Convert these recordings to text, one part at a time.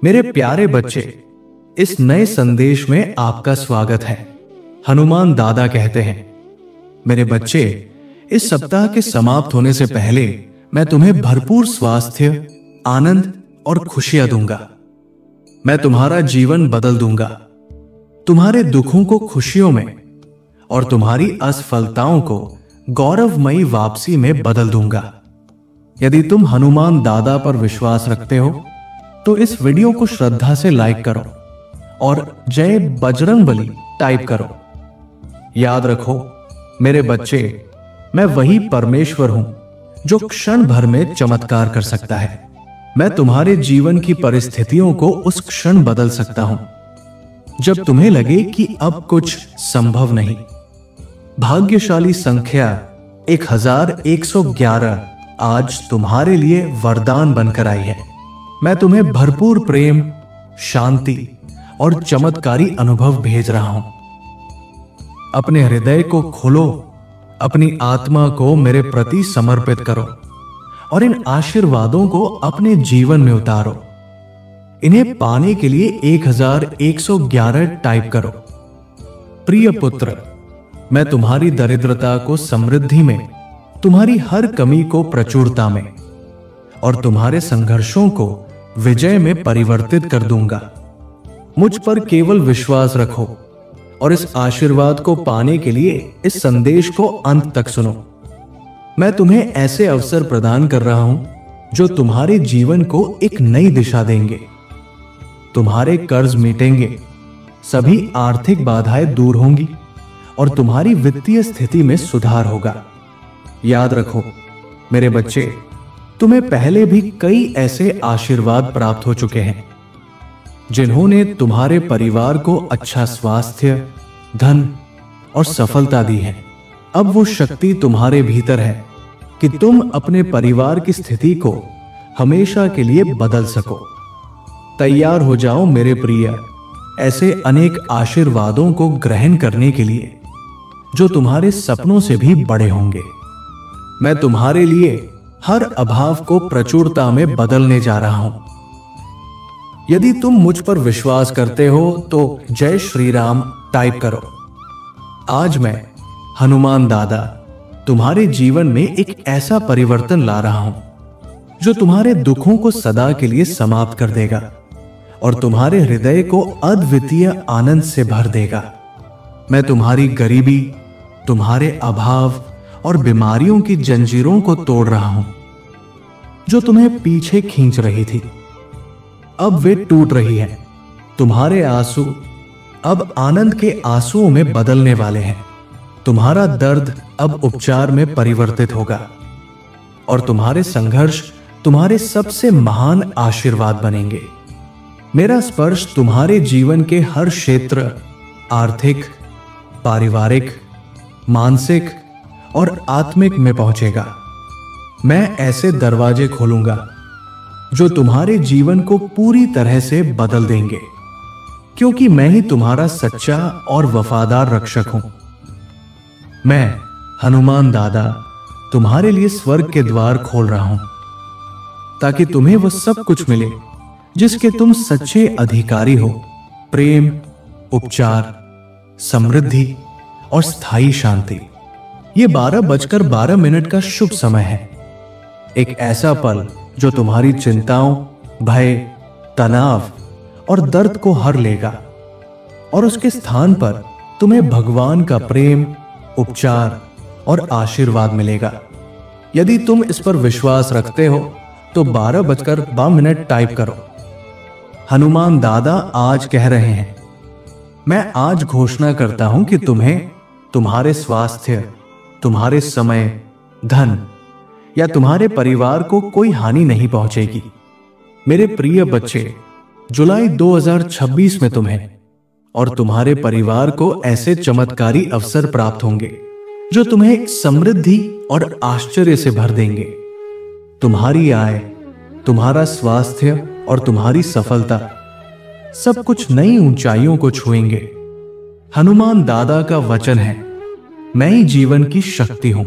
मेरे प्यारे बच्चे, इस नए संदेश में आपका स्वागत है। हनुमान दादा कहते हैं, मेरे बच्चे, इस सप्ताह के समाप्त होने से पहले मैं तुम्हें भरपूर स्वास्थ्य, आनंद और खुशियां दूंगा। मैं तुम्हारा जीवन बदल दूंगा, तुम्हारे दुखों को खुशियों में और तुम्हारी असफलताओं को गौरवमयी वापसी में बदल दूंगा। यदि तुम हनुमान दादा पर विश्वास रखते हो तो इस वीडियो को श्रद्धा से लाइक करो और जय बजरंगबली टाइप करो। याद रखो मेरे बच्चे, मैं वही परमेश्वर हूं जो क्षण भर में चमत्कार कर सकता है। मैं तुम्हारे जीवन की परिस्थितियों को उस क्षण बदल सकता हूं जब तुम्हें लगे कि अब कुछ संभव नहीं। भाग्यशाली संख्या 1111 आज तुम्हारे लिए वरदान बनकर आई है। मैं तुम्हें भरपूर प्रेम, शांति और चमत्कारी अनुभव भेज रहा हूं। अपने हृदय को खोलो, अपनी आत्मा को मेरे प्रति समर्पित करो और इन आशीर्वादों को अपने जीवन में उतारो। इन्हें पाने के लिए 1111 टाइप करो। प्रिय पुत्र, मैं तुम्हारी दरिद्रता को समृद्धि में, तुम्हारी हर कमी को प्रचुरता में और तुम्हारे संघर्षों को विजय में परिवर्तित कर दूंगा। मुझ पर केवल विश्वास रखो और इस आशीर्वाद को पाने के लिए इस संदेश को अंत तक सुनो। मैं तुम्हें ऐसे अवसर प्रदान कर रहा हूं जो तुम्हारे जीवन को एक नई दिशा देंगे। तुम्हारे कर्ज मिटेंगे, सभी आर्थिक बाधाएं दूर होंगी और तुम्हारी वित्तीय स्थिति में सुधार होगा। याद रखो मेरे बच्चे, तुम्हें पहले भी कई ऐसे आशीर्वाद प्राप्त हो चुके हैं जिन्होंने तुम्हारे परिवार को अच्छा स्वास्थ्य, धन और सफलता दी है। अब वो शक्ति तुम्हारे भीतर है कि तुम अपने परिवार की स्थिति को हमेशा के लिए बदल सको। तैयार हो जाओ मेरे प्रिय, ऐसे अनेक आशीर्वादों को ग्रहण करने के लिए जो तुम्हारे सपनों से भी बड़े होंगे। मैं तुम्हारे लिए हर अभाव को प्रचुरता में बदलने जा रहा हूं। यदि तुम मुझ पर विश्वास करते हो तो जय श्री राम टाइप करो। आज मैं हनुमान दादा तुम्हारे जीवन में एक ऐसा परिवर्तन ला रहा हूं जो तुम्हारे दुखों को सदा के लिए समाप्त कर देगा और तुम्हारे हृदय को अद्वितीय आनंद से भर देगा। मैं तुम्हारी गरीबी, तुम्हारे अभाव और बीमारियों की जंजीरों को तोड़ रहा हूं जो तुम्हें पीछे खींच रही थी। अब वे टूट रही हैं। तुम्हारे आंसू अब आनंद के आंसुओं में बदलने वाले हैं। तुम्हारा दर्द अब उपचार में परिवर्तित होगा और तुम्हारे संघर्ष तुम्हारे सबसे महान आशीर्वाद बनेंगे। मेरा स्पर्श तुम्हारे जीवन के हर क्षेत्र, आर्थिक, पारिवारिक, मानसिक और आत्मिक में पहुंचेगा। मैं ऐसे दरवाजे खोलूंगा जो तुम्हारे जीवन को पूरी तरह से बदल देंगे, क्योंकि मैं ही तुम्हारा सच्चा और वफादार रक्षक हूं। मैं हनुमान दादा तुम्हारे लिए स्वर्ग के द्वार खोल रहा हूं ताकि तुम्हें वह सब कुछ मिले जिसके तुम सच्चे अधिकारी हो। प्रेम, उपचार, समृद्धि और स्थायी शांति। ये 12:12 का शुभ समय है। एक ऐसा पल जो तुम्हारी चिंताओं, भय, तनाव और दर्द को हर लेगा और उसके स्थान पर तुम्हें भगवान का प्रेम, उपचार और आशीर्वाद मिलेगा। यदि तुम इस पर विश्वास रखते हो तो 12:12 टाइप करो। हनुमान दादा आज कह रहे हैं, मैं आज घोषणा करता हूं कि तुम्हें तुम्हारे स्वास्थ्य, तुम्हारे समय, धन या तुम्हारे परिवार को कोई हानि नहीं पहुंचेगी। मेरे प्रिय बच्चे, जुलाई 2026 में तुम्हें और तुम्हारे परिवार को ऐसे चमत्कारी अवसर प्राप्त होंगे जो तुम्हें समृद्धि और आश्चर्य से भर देंगे। तुम्हारी आय, तुम्हारा स्वास्थ्य और तुम्हारी सफलता सब कुछ नई ऊंचाइयों को छुएंगे। हनुमान दादा का वचन है, मैं ही जीवन की शक्ति हूं।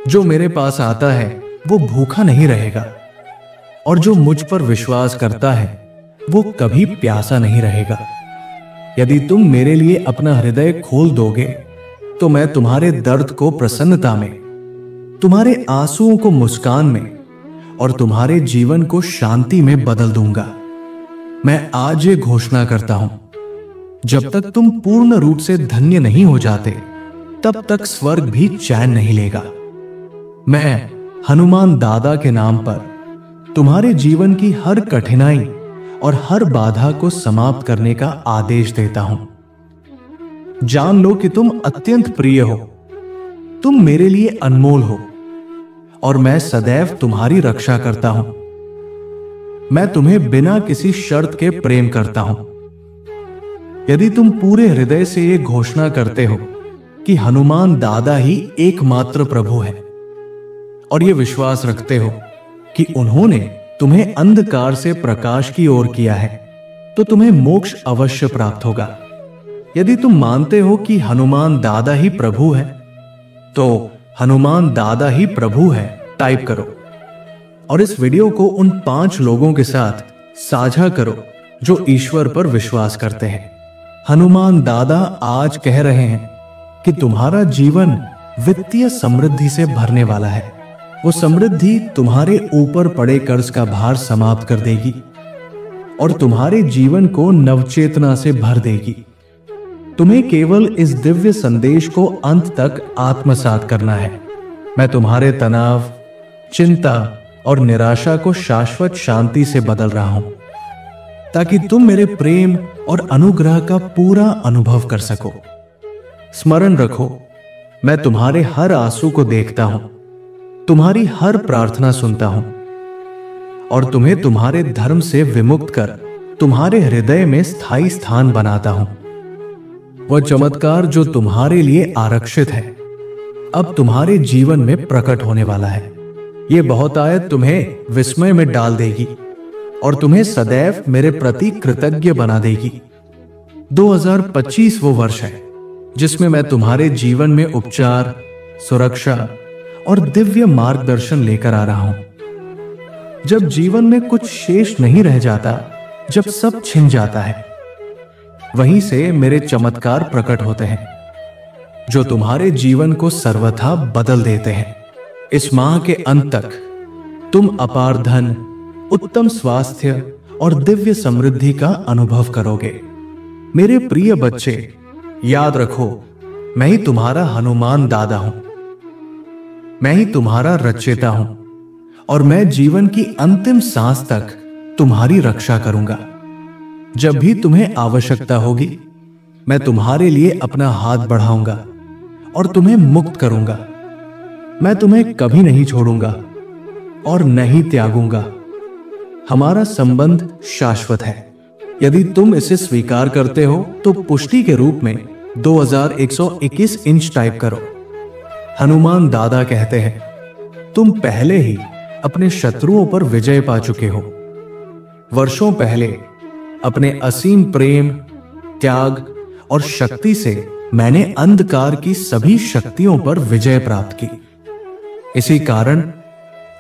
जो मेरे पास आता है वो भूखा नहीं रहेगा, और जो मुझ पर विश्वास करता है वो कभी प्यासा नहीं रहेगा। यदि तुम मेरे लिए अपना हृदय खोल दोगे तो मैं तुम्हारे दर्द को प्रसन्नता में, तुम्हारे आंसुओं को मुस्कान में और तुम्हारे जीवन को शांति में बदल दूंगा। मैं आज ये घोषणा करता हूं, जब तक तुम पूर्ण रूप से धन्य नहीं हो जाते तब तक स्वर्ग भी चैन नहीं लेगा। मैं हनुमान दादा के नाम पर तुम्हारे जीवन की हर कठिनाई और हर बाधा को समाप्त करने का आदेश देता हूं। जान लो कि तुम अत्यंत प्रिय हो, तुम मेरे लिए अनमोल हो और मैं सदैव तुम्हारी रक्षा करता हूं। मैं तुम्हें बिना किसी शर्त के प्रेम करता हूं। यदि तुम पूरे हृदय से यह घोषणा करते हो कि हनुमान दादा ही एकमात्र प्रभु है और यह विश्वास रखते हो कि उन्होंने तुम्हें अंधकार से प्रकाश की ओर किया है, तो तुम्हें मोक्ष अवश्य प्राप्त होगा। यदि तुम मानते हो कि हनुमान दादा ही प्रभु है, तो हनुमान दादा ही प्रभु है टाइप करो और इस वीडियो को उन 5 लोगों के साथ साझा करो जो ईश्वर पर विश्वास करते हैं। हनुमान दादा आज कह रहे हैं कि तुम्हारा जीवन वित्तीय समृद्धि से भरने वाला है। वो समृद्धि तुम्हारे ऊपर पड़े कर्ज का भार समाप्त कर देगी और तुम्हारे जीवन को नवचेतना से भर देगी। तुम्हें केवल इस दिव्य संदेश को अंत तक आत्मसात करना है। मैं तुम्हारे तनाव, चिंता और निराशा को शाश्वत शांति से बदल रहा हूं ताकि तुम मेरे प्रेम और अनुग्रह का पूरा अनुभव कर सको। स्मरण रखो, मैं तुम्हारे हर आंसू को देखता हूं, तुम्हारी हर प्रार्थना सुनता हूं और तुम्हें तुम्हारे धर्म से विमुक्त कर तुम्हारे हृदय में स्थायी स्थान बनाता हूं। वह चमत्कार जो तुम्हारे लिए आरक्षित है अब तुम्हारे जीवन में प्रकट होने वाला है। यह बहुतायत तुम्हें विस्मय में डाल देगी और तुम्हें सदैव मेरे प्रति कृतज्ञ बना देगी। 2025 वो वर्ष है जिसमें मैं तुम्हारे जीवन में उपचार, सुरक्षा और दिव्य मार्गदर्शन लेकर आ रहा हूं। जब जीवन में कुछ शेष नहीं रह जाता, जब सब छिन जाता है, वहीं से मेरे चमत्कार प्रकट होते हैं जो तुम्हारे जीवन को सर्वथा बदल देते हैं। इस माह के अंत तक तुम अपार धन, उत्तम स्वास्थ्य और दिव्य समृद्धि का अनुभव करोगे। मेरे प्रिय बच्चे, याद रखो, मैं ही तुम्हारा हनुमान दादा हूं, मैं ही तुम्हारा रचयिता हूं और मैं जीवन की अंतिम सांस तक तुम्हारी रक्षा करूंगा। जब भी तुम्हें आवश्यकता होगी, मैं तुम्हारे लिए अपना हाथ बढ़ाऊंगा और तुम्हें मुक्त करूंगा। मैं तुम्हें कभी नहीं छोड़ूंगा और नहीं त्यागूंगा। हमारा संबंध शाश्वत है। यदि तुम इसे स्वीकार करते हो तो पुष्टि के रूप में 2121 इंच टाइप करो। हनुमान दादा कहते हैं, तुम पहले ही अपने शत्रुओं पर विजय पा चुके हो। वर्षों पहले अपने असीम प्रेम, त्याग और शक्ति से मैंने अंधकार की सभी शक्तियों पर विजय प्राप्त की। इसी कारण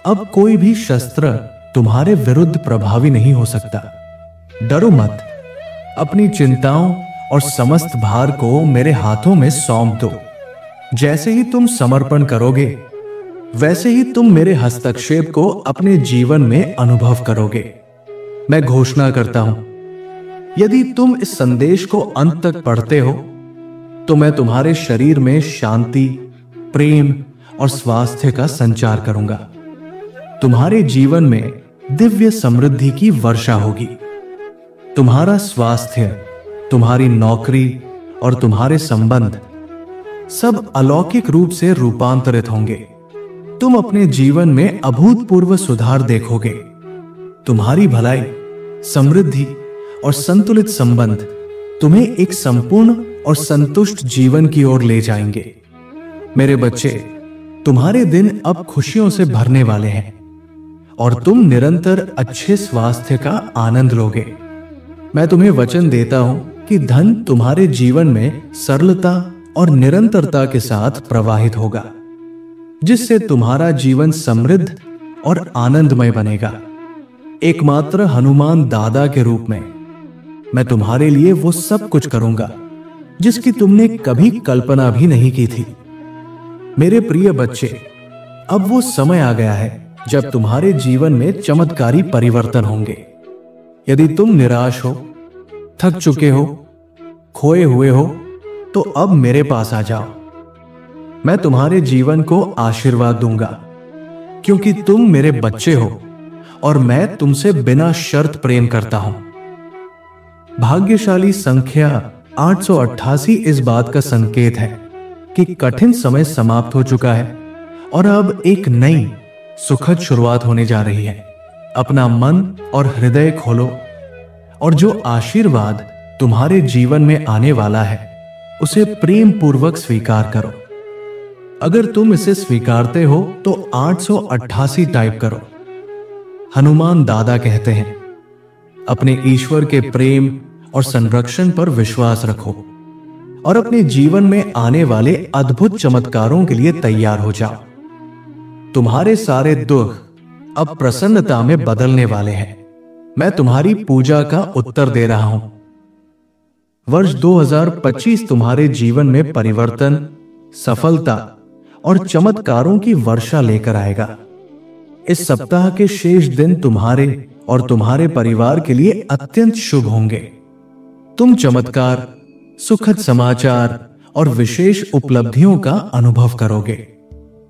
अब कोई भी शस्त्र तुम्हारे विरुद्ध प्रभावी नहीं हो सकता। डरो मत, अपनी चिंताओं और समस्त भार को मेरे हाथों में सौंप दो। जैसे ही तुम समर्पण करोगे, वैसे ही तुम मेरे हस्तक्षेप को अपने जीवन में अनुभव करोगे। मैं घोषणा करता हूं, यदि तुम इस संदेश को अंत तक पढ़ते हो तो मैं तुम्हारे शरीर में शांति, प्रेम और स्वास्थ्य का संचार करूंगा। तुम्हारे जीवन में दिव्य समृद्धि की वर्षा होगी। तुम्हारा स्वास्थ्य, तुम्हारी नौकरी और तुम्हारे संबंध सब अलौकिक रूप से रूपांतरित होंगे। तुम अपने जीवन में अभूतपूर्व सुधार देखोगे। तुम्हारी भलाई, समृद्धि और संतुलित संबंध तुम्हें एक संपूर्ण और संतुष्ट जीवन की ओर ले जाएंगे। मेरे बच्चे, तुम्हारे दिन अब खुशियों से भरने वाले हैं और तुम निरंतर अच्छे स्वास्थ्य का आनंद लोगे। मैं तुम्हें वचन देता हूं कि धन तुम्हारे जीवन में सरलता और निरंतरता के साथ प्रवाहित होगा, जिससे तुम्हारा जीवन समृद्ध और आनंदमय बनेगा। एकमात्र हनुमान दादा के रूप में मैं तुम्हारे लिए वो सब कुछ करूंगा जिसकी तुमने कभी कल्पना भी नहीं की थी। मेरे प्रिय बच्चे, अब वो समय आ गया है जब तुम्हारे जीवन में चमत्कारी परिवर्तन होंगे। यदि तुम निराश हो, थक चुके हो, खोए हुए हो, तो अब मेरे पास आ जाओ। मैं तुम्हारे जीवन को आशीर्वाद दूंगा, क्योंकि तुम मेरे बच्चे हो और मैं तुमसे बिना शर्त प्रेम करता हूं। भाग्यशाली संख्या 888 इस बात का संकेत है कि कठिन समय समाप्त हो चुका है और अब एक नई सुखद शुरुआत होने जा रही है। अपना मन और हृदय खोलो और जो आशीर्वाद तुम्हारे जीवन में आने वाला है उसे प्रेम पूर्वक स्वीकार करो। अगर तुम इसे स्वीकारते हो तो 888 टाइप करो। हनुमान दादा कहते हैं, अपने ईश्वर के प्रेम और संरक्षण पर विश्वास रखो और अपने जीवन में आने वाले अद्भुत चमत्कारों के लिए तैयार हो जाओ। तुम्हारे सारे दुख अब प्रसन्नता में बदलने वाले हैं। मैं तुम्हारी पूजा का उत्तर दे रहा हूं। वर्ष 2025 तुम्हारे जीवन में परिवर्तन, सफलता और चमत्कारों की वर्षा लेकर आएगा। इस सप्ताह के शेष दिन तुम्हारे और तुम्हारे परिवार के लिए अत्यंत शुभ होंगे। तुम चमत्कार, सुखद समाचार और विशेष उपलब्धियों का अनुभव करोगे।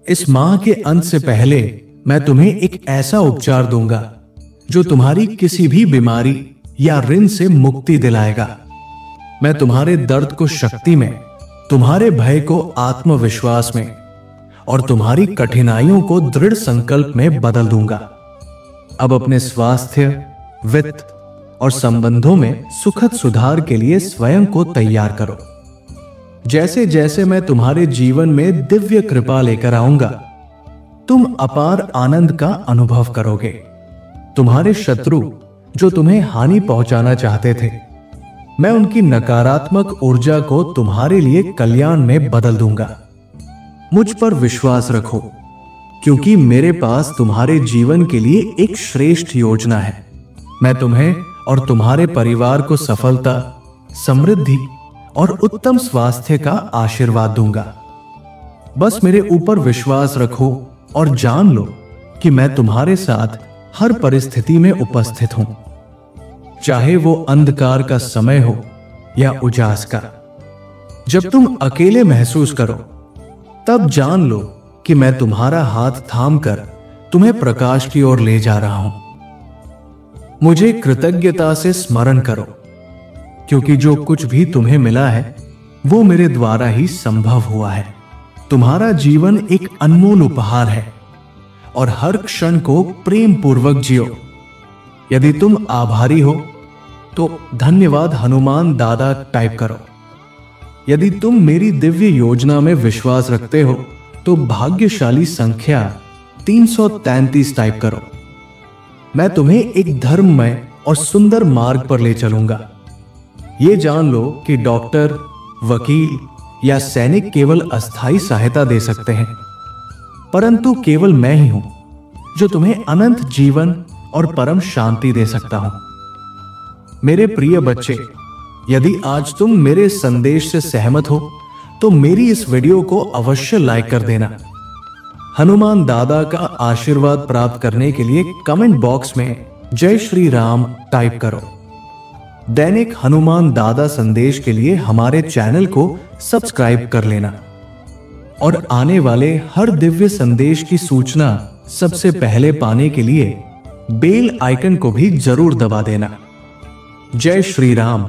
इस माह के अंत से पहले मैं तुम्हें एक ऐसा उपचार दूंगा जो तुम्हारी किसी भी बीमारी या ऋण से मुक्ति दिलाएगा। मैं तुम्हारे दर्द को शक्ति में, तुम्हारे भय को आत्मविश्वास में और तुम्हारी कठिनाइयों को दृढ़ संकल्प में बदल दूंगा। अब अपने स्वास्थ्य, वित्त और संबंधों में सुखद सुधार के लिए स्वयं को तैयार करो। जैसे जैसे मैं तुम्हारे जीवन में दिव्य कृपा लेकर आऊंगा, तुम अपार आनंद का अनुभव करोगे। तुम्हारे शत्रु जो तुम्हें हानि पहुंचाना चाहते थे, मैं उनकी नकारात्मक ऊर्जा को तुम्हारे लिए कल्याण में बदल दूंगा। मुझ पर विश्वास रखो, क्योंकि मेरे पास तुम्हारे जीवन के लिए एक श्रेष्ठ योजना है। मैं तुम्हें और तुम्हारे परिवार को सफलता, समृद्धि और उत्तम स्वास्थ्य का आशीर्वाद दूंगा। बस मेरे ऊपर विश्वास रखो और जान लो कि मैं तुम्हारे साथ हर परिस्थिति में उपस्थित हूं, चाहे वो अंधकार का समय हो या उजास का। जब तुम अकेले महसूस करो, तब जान लो कि मैं तुम्हारा हाथ थामकर तुम्हें प्रकाश की ओर ले जा रहा हूं। मुझे कृतज्ञता से स्मरण करो, क्योंकि जो कुछ भी तुम्हें मिला है वो मेरे द्वारा ही संभव हुआ है। तुम्हारा जीवन एक अनमोल उपहार है और हर क्षण को प्रेम पूर्वक जियो। यदि तुम आभारी हो तो धन्यवाद हनुमान दादा टाइप करो। यदि तुम मेरी दिव्य योजना में विश्वास रखते हो तो भाग्यशाली संख्या 333 टाइप करो। मैं तुम्हें एक धर्ममय और सुंदर मार्ग पर ले चलूंगा। ये जान लो कि डॉक्टर, वकील या सैनिक केवल अस्थायी सहायता दे सकते हैं, परंतु केवल मैं ही हूं जो तुम्हें अनंत जीवन और परम शांति दे सकता हूं। मेरे प्रिय बच्चे, यदि आज तुम मेरे संदेश से सहमत हो तो मेरी इस वीडियो को अवश्य लाइक कर देना। हनुमान दादा का आशीर्वाद प्राप्त करने के लिए कमेंट बॉक्स में जय श्री राम टाइप करो। दैनिक हनुमान दादा संदेश के लिए हमारे चैनल को सब्सक्राइब कर लेना और आने वाले हर दिव्य संदेश की सूचना सबसे पहले पाने के लिए बेल आइकन को भी जरूर दबा देना। जय श्री राम।